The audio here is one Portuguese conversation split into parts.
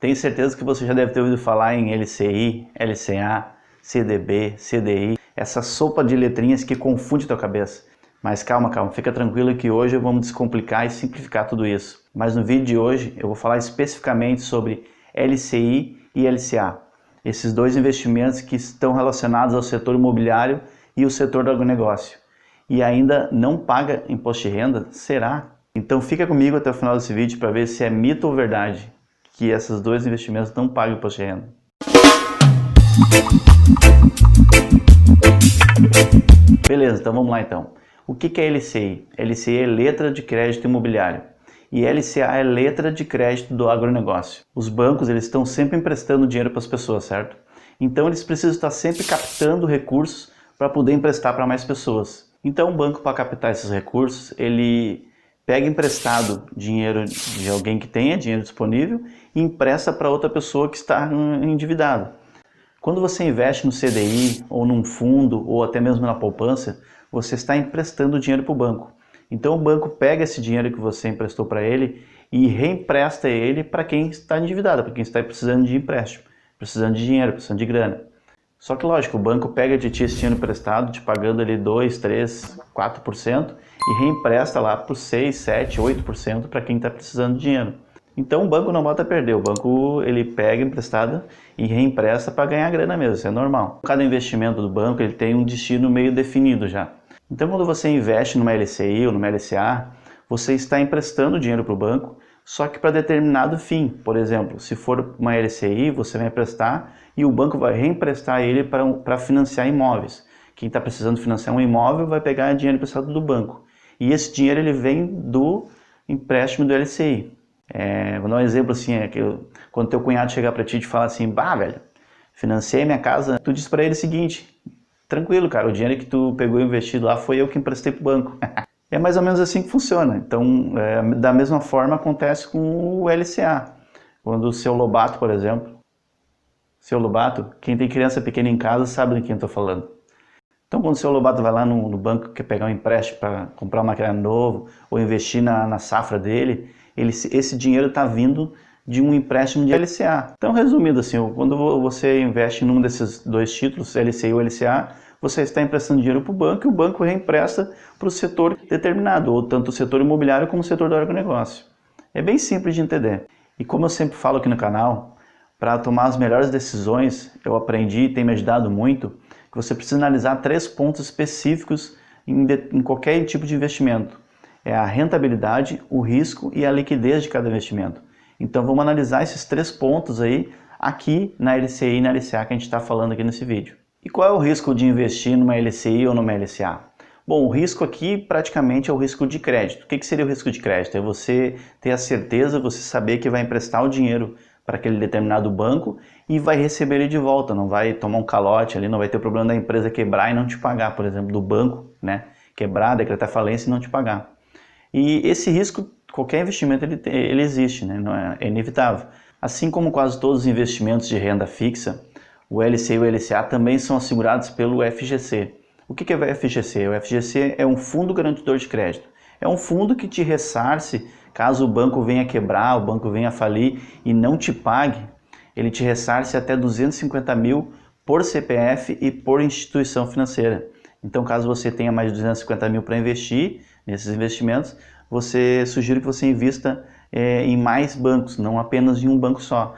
Tenho certeza que você já deve ter ouvido falar em LCI, LCA, CDB, CDI, essa sopa de letrinhas que confunde a tua cabeça. Mas calma, fica tranquilo que hoje vamos descomplicar e simplificar tudo isso. Mas no vídeo de hoje eu vou falar especificamente sobre LCI e LCA, esses dois investimentos que estão relacionados ao setor imobiliário e o setor do agronegócio. E ainda não paga imposto de renda? Será? Então fica comigo até o final desse vídeo para ver se é mito ou verdade que esses dois investimentos não pagam imposto de renda. Beleza, então vamos lá então. O que é LCI? LCI é letra de crédito imobiliário e LCA é letra de crédito do agronegócio. Os bancos eles estão sempre emprestando dinheiro para as pessoas, certo? Então eles precisam estar sempre captando recursos para poder emprestar para mais pessoas. Então o banco, para captar esses recursos, ele pega emprestado dinheiro de alguém que tenha dinheiro disponível e empresta para outra pessoa que está endividada. Quando você investe no CDI ou num fundo ou até mesmo na poupança, você está emprestando dinheiro para o banco. Então o banco pega esse dinheiro que você emprestou para ele e reempresta ele para quem está endividado, para quem está precisando de empréstimo, precisando de dinheiro, precisando de grana. Só que lógico, o banco pega de ti esse dinheiro emprestado, te pagando ali 2, 3, 4% e reempresta lá por 6, 7, 8% para quem está precisando de dinheiro. Então o banco não bota a perder, o banco ele pega emprestado e reempresta para ganhar grana mesmo, isso é normal. Cada investimento do banco ele tem um destino meio definido já. Então quando você investe numa LCI ou numa LCA, você está emprestando dinheiro para o banco, só que para determinado fim. Por exemplo, se for uma LCI, você vai emprestar e o banco vai reemprestar ele para financiar imóveis. Quem está precisando financiar um imóvel vai pegar dinheiro emprestado do banco. E esse dinheiro ele vem do empréstimo do LCI. Vou dar um exemplo assim, quando teu cunhado chegar para ti e te falar assim, bah, velho, financiei minha casa, tu diz para ele o seguinte, tranquilo, cara, o dinheiro que tu pegou investido lá foi eu que emprestei pro banco. É mais ou menos assim que funciona. Então, da mesma forma acontece com o LCA. Quando o seu Lobato, por exemplo, seu Lobato, quem tem criança pequena em casa sabe de quem eu estou falando. Então, quando o seu Lobato vai lá no banco, quer pegar um empréstimo para comprar um maquinário novo ou investir na safra dele, esse dinheiro está vindo de um empréstimo de LCA. Então, resumindo assim, quando você investe em um desses dois títulos, LCI ou LCA, você está emprestando dinheiro para o banco e o banco reempresta para o setor determinado, ou tanto o setor imobiliário como o setor do agronegócio. É bem simples de entender. E como eu sempre falo aqui no canal, para tomar as melhores decisões, eu aprendi e tem me ajudado muito, que você precisa analisar 3 pontos específicos em qualquer tipo de investimento. É a rentabilidade, o risco e a liquidez de cada investimento. Então vamos analisar esses 3 pontos aí aqui na LCI e na LCA que a gente está falando aqui nesse vídeo. E qual é o risco de investir numa LCI ou numa LCA? Bom, o risco aqui praticamente é o risco de crédito. O que seria o risco de crédito? É você ter a certeza, você saber que vai emprestar o dinheiro para aquele determinado banco e vai receber ele de volta, não vai tomar um calote ali, não vai ter o problema da empresa quebrar e não te pagar, por exemplo, do banco, né? Quebrar, decretar falência e não te pagar. E esse risco, qualquer investimento ele existe, né? É inevitável. Assim como quase todos os investimentos de renda fixa, o LCI e o LCA também são assegurados pelo FGC. O que é o FGC? O FGC é um fundo garantidor de crédito. É um fundo que te ressarce caso o banco venha quebrar, o banco venha falir e não te pague. Ele te ressarce até 250 mil por CPF e por instituição financeira. Então, caso você tenha mais de 250 mil para investir nesses investimentos, sugiro que você invista em mais bancos, não apenas em um banco só.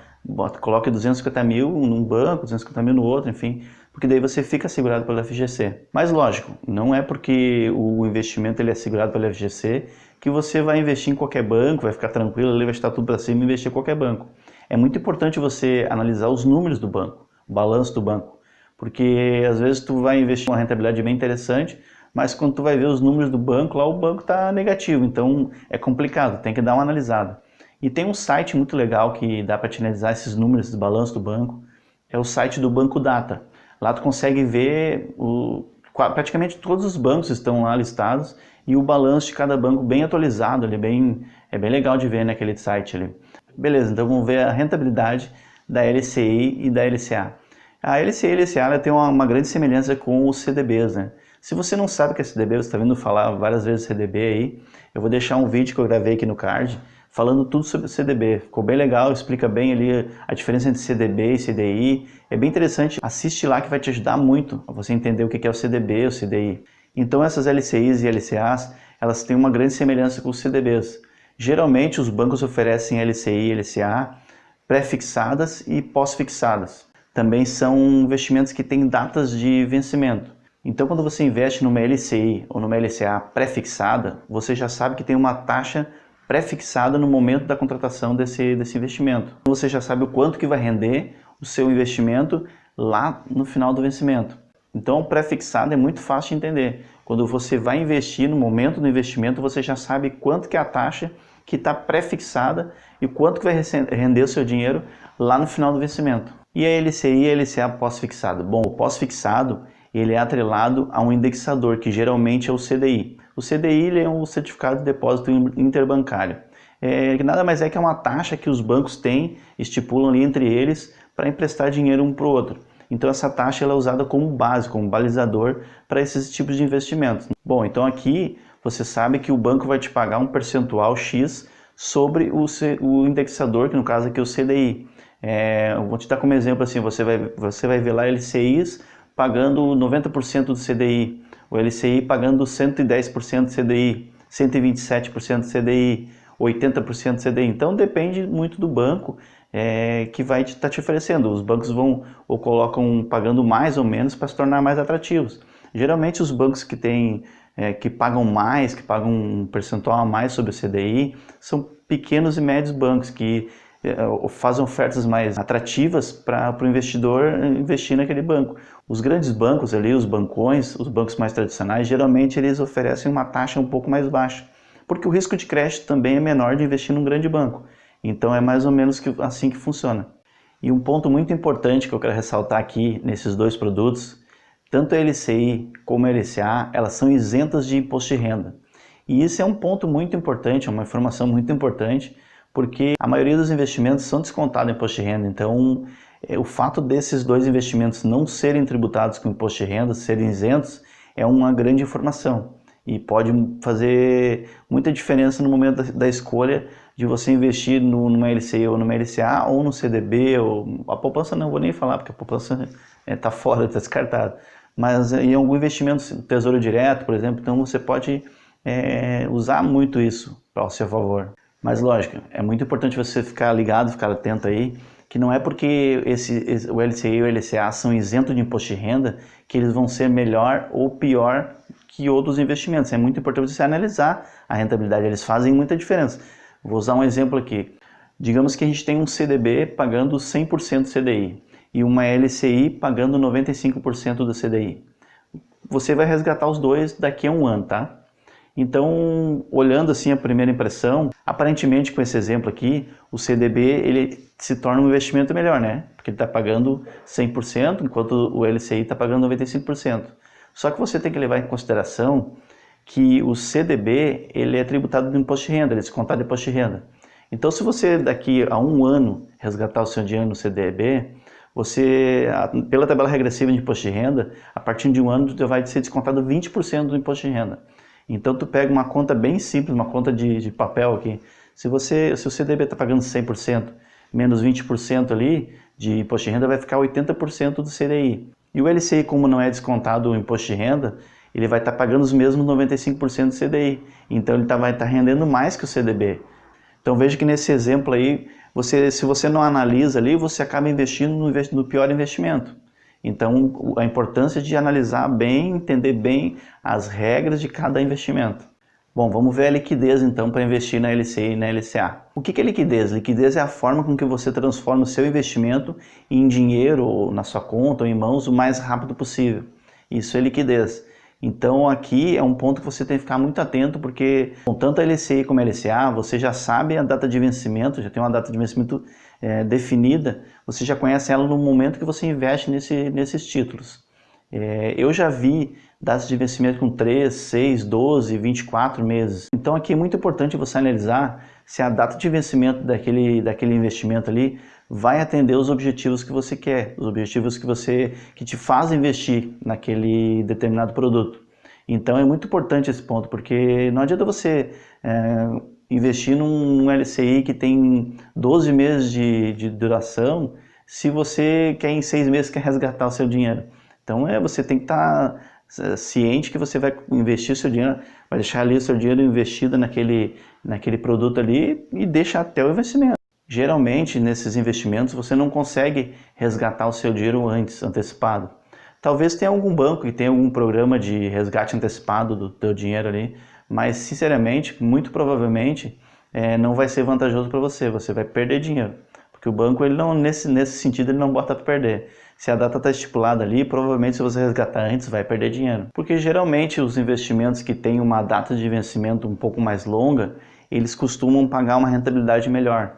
Coloque 250 mil num banco, 250 mil no outro, enfim, porque daí você fica segurado pelo FGC. Mas lógico, não é porque o investimento ele é segurado pelo FGC que você vai investir em qualquer banco, vai ficar tranquilo, ele vai estar tudo para cima e investir em qualquer banco. É muito importante você analisar os números do banco, o balanço do banco, porque às vezes tu vai investir uma rentabilidade bem interessante, mas quando tu vai ver os números do banco, lá o banco está negativo, então é complicado, tem que dar uma analisada. E tem um site muito legal que dá para te analisar esses números, esses balanços do banco, é o site do Banco Data. Lá tu consegue ver, praticamente todos os bancos estão lá listados e o balanço de cada banco bem atualizado, é bem legal de ver naquele site ali. Beleza, então vamos ver a rentabilidade da LCI e da LCA. A LCI e a LCA ela tem uma grande semelhança com os CDBs, né? Se você não sabe o que é CDB, você está vendo falar várias vezes CDB aí, eu vou deixar um vídeo que eu gravei aqui no card, falando tudo sobre o CDB. Ficou bem legal, explica bem ali a diferença entre CDB e CDI. É bem interessante, assiste lá que vai te ajudar muito a você entender o que é o CDB e o CDI. Então essas LCIs e LCAs, elas têm uma grande semelhança com os CDBs. Geralmente os bancos oferecem LCI e LCA pré-fixadas e pós-fixadas. Também são investimentos que têm datas de vencimento. Então quando você investe numa LCI ou numa LCA pré-fixada, você já sabe que tem uma taxa pré-fixada no momento da contratação desse investimento. Você já sabe o quanto que vai render o seu investimento lá no final do vencimento. Então, o pré-fixado é muito fácil de entender. Quando você vai investir, no momento do investimento, você já sabe quanto que é a taxa que está pré-fixada e quanto que vai render o seu dinheiro lá no final do vencimento. E a LCI e a LCA pós-fixado? Bom, o pós-fixado ele é atrelado a um indexador, que geralmente é o CDI. O CDI ele é um certificado de depósito interbancário. Que nada mais é que uma taxa que os bancos têm, estipulam ali entre eles, para emprestar dinheiro um para o outro. Então essa taxa ela é usada como base, como balizador para esses tipos de investimentos. Bom, então aqui você sabe que o banco vai te pagar um percentual X sobre o indexador, que no caso aqui é o CDI. Eu vou te dar como exemplo assim, você vai ver lá LCIs pagando 90% do CDI, o LCI pagando 110% do CDI, 127% do CDI, 80% do CDI. Então depende muito do banco que vai estar te oferecendo. Os bancos vão ou colocam pagando mais ou menos para se tornar mais atrativos. Geralmente os bancos que pagam mais, que pagam um percentual a mais sobre o CDI, são pequenos e médios bancos que fazem ofertas mais atrativas para o investidor investir naquele banco. Os grandes bancos ali, os bancões, os bancos mais tradicionais, geralmente eles oferecem uma taxa um pouco mais baixa, porque o risco de crédito também é menor de investir num grande banco. Então é mais ou menos assim que funciona. E um ponto muito importante que eu quero ressaltar aqui nesses dois produtos, tanto a LCI como a LCA, elas são isentas de imposto de renda. E isso é um ponto muito importante, é uma informação muito importante, porque a maioria dos investimentos são descontados em imposto de renda. Então o fato desses dois investimentos não serem tributados com imposto de renda, serem isentos, é uma grande informação. E pode fazer muita diferença no momento da escolha de você investir numa LCI ou numa LCA ou no CDB, ou a poupança não vou nem falar, porque a poupança está fora, está descartada. Mas em algum investimento, Tesouro Direto, por exemplo, então você pode usar muito isso para o seu favor. Mas lógico, é muito importante você ficar ligado, ficar atento aí, que não é porque o LCI e o LCA são isentos de imposto de renda que eles vão ser melhor ou pior que outros investimentos. É muito importante você analisar a rentabilidade, eles fazem muita diferença. Vou usar um exemplo aqui. Digamos que a gente tem um CDB pagando 100% do CDI e uma LCI pagando 95% do CDI. Você vai resgatar os dois daqui a um ano, tá? Então, olhando assim a primeira impressão, aparentemente com esse exemplo aqui, o CDB ele se torna um investimento melhor, né? Porque ele está pagando 100%, enquanto o LCI está pagando 95%. Só que você tem que levar em consideração que o CDB ele é tributado do imposto de renda, ele é descontado do imposto de renda. Então, se você daqui a um ano resgatar o seu dinheiro no CDB, pela tabela regressiva de imposto de renda, a partir de um ano você vai ser descontado 20% do imposto de renda. Então, tu pega uma conta bem simples, uma conta de papel aqui. Se o CDB está pagando 100%, menos 20% ali de imposto de renda, vai ficar 80% do CDI. E o LCI, como não é descontado o imposto de renda, ele vai estar pagando os mesmos 95% do CDI. Então, ele vai estar rendendo mais que o CDB. Então, veja que nesse exemplo aí, se você não analisa ali, você acaba investindo no pior investimento. Então, a importância de analisar bem, entender bem as regras de cada investimento. Bom, vamos ver a liquidez então para investir na LCI e na LCA. O que é liquidez? Liquidez é a forma com que você transforma o seu investimento em dinheiro, ou na sua conta, ou em mãos, o mais rápido possível. Isso é liquidez. Então aqui é um ponto que você tem que ficar muito atento, porque tanto a LCI como a LCA, você já sabe a data de vencimento, já tem uma data de vencimento definida, você já conhece ela no momento que você investe nesses títulos. Eu já vi datas de vencimento com 3, 6, 12, 24 meses. Então aqui é muito importante você analisar se a data de vencimento daquele investimento ali vai atender os objetivos que você quer, os objetivos que te fazem investir naquele determinado produto. Então é muito importante esse ponto, porque não adianta você investir num LCI que tem 12 meses de duração, se você quer em 6 meses quer resgatar o seu dinheiro. Então você tem que estar ciente que você vai investir o seu dinheiro, vai deixar ali o seu dinheiro investido naquele produto ali e deixa até o investimento. Geralmente nesses investimentos você não consegue resgatar o seu dinheiro antes, antecipado. Talvez tenha algum banco que tenha algum programa de resgate antecipado do teu dinheiro ali, mas sinceramente, muito provavelmente não vai ser vantajoso para você, você vai perder dinheiro. Porque o banco, ele não, nesse sentido, ele não bota para perder. Se a data está estipulada ali, provavelmente se você resgatar antes, vai perder dinheiro. Porque geralmente os investimentos que têm uma data de vencimento um pouco mais longa, eles costumam pagar uma rentabilidade melhor.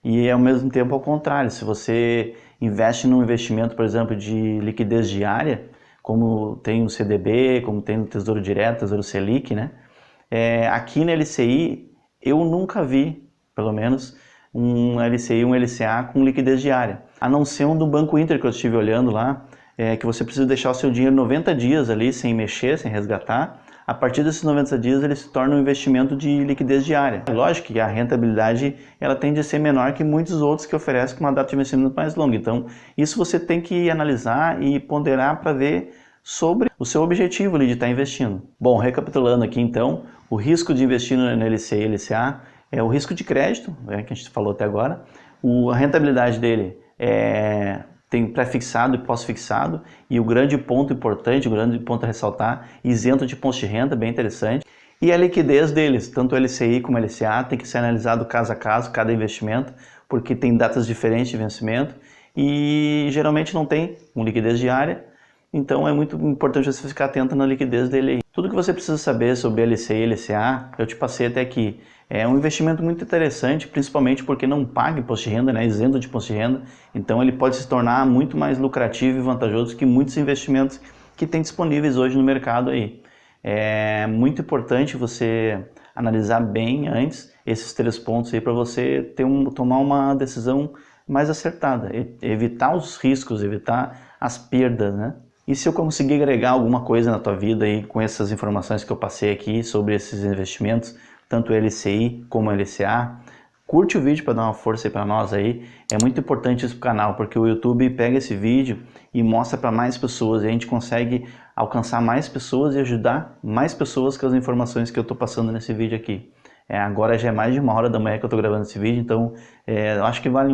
E ao mesmo tempo ao contrário, se você investe num investimento, por exemplo, de liquidez diária, como tem o CDB, como tem o Tesouro Direto, Tesouro Selic, né? Aqui na LCI, eu nunca vi, pelo menos, um LCI, um LCA com liquidez diária. A não ser um do Banco Inter que eu estive olhando lá, que você precisa deixar o seu dinheiro 90 dias ali sem mexer, sem resgatar. A partir desses 90 dias ele se torna um investimento de liquidez diária. É lógico que a rentabilidade ela tende a ser menor que muitos outros que oferecem com uma data de investimento mais longa. Então isso você tem que analisar e ponderar para ver sobre o seu objetivo ali de estar investindo. Bom, recapitulando aqui então, o risco de investir no LCI e LCA é o risco de crédito, que a gente falou até agora. A rentabilidade dele tem pré-fixado e pós-fixado, e o grande ponto importante, o grande ponto a ressaltar, isento de imposto de renda, bem interessante. E a liquidez deles, tanto o LCI como o LCA, tem que ser analisado caso a caso, cada investimento, porque tem datas diferentes de vencimento e geralmente não tem uma liquidez diária, então é muito importante você ficar atento na liquidez dele aí. Tudo que você precisa saber sobre LCI e LCA, eu te passei até aqui. É um investimento muito interessante, principalmente porque não paga imposto de renda, né? Isento de imposto de renda, então ele pode se tornar muito mais lucrativo e vantajoso que muitos investimentos que tem disponíveis hoje no mercado aí. É muito importante você analisar bem antes esses 3 pontos aí para você tomar uma decisão mais acertada, evitar os riscos, evitar as perdas, né? E se eu conseguir agregar alguma coisa na tua vida aí com essas informações que eu passei aqui sobre esses investimentos, tanto o LCI como o LCA, curte o vídeo para dar uma força aí para nós aí. É muito importante isso para o canal, porque o YouTube pega esse vídeo e mostra para mais pessoas, e a gente consegue alcançar mais pessoas e ajudar mais pessoas com as informações que eu estou passando nesse vídeo aqui. Agora já é mais de 1h da manhã que eu estou gravando esse vídeo, então eu acho que vale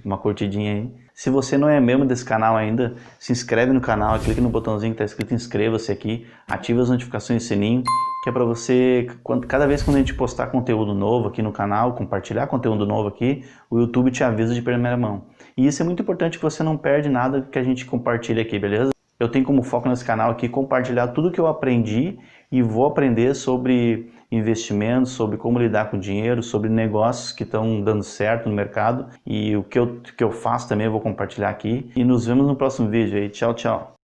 uma curtidinha aí. Se você não é membro desse canal ainda, se inscreve no canal, clique no botãozinho que está escrito inscreva-se aqui, ative as notificações e sininho, que é para você, cada vez que a gente postar conteúdo novo aqui no canal, compartilhar conteúdo novo aqui, o YouTube te avisa de primeira mão. E isso é muito importante, que você não perde nada que a gente compartilha aqui, beleza? Eu tenho como foco nesse canal aqui compartilhar tudo que eu aprendi e vou aprender sobre investimentos, sobre como lidar com dinheiro, sobre negócios que estão dando certo no mercado, e o que eu faço também eu vou compartilhar aqui. E nos vemos no próximo vídeo aí. Tchau, tchau!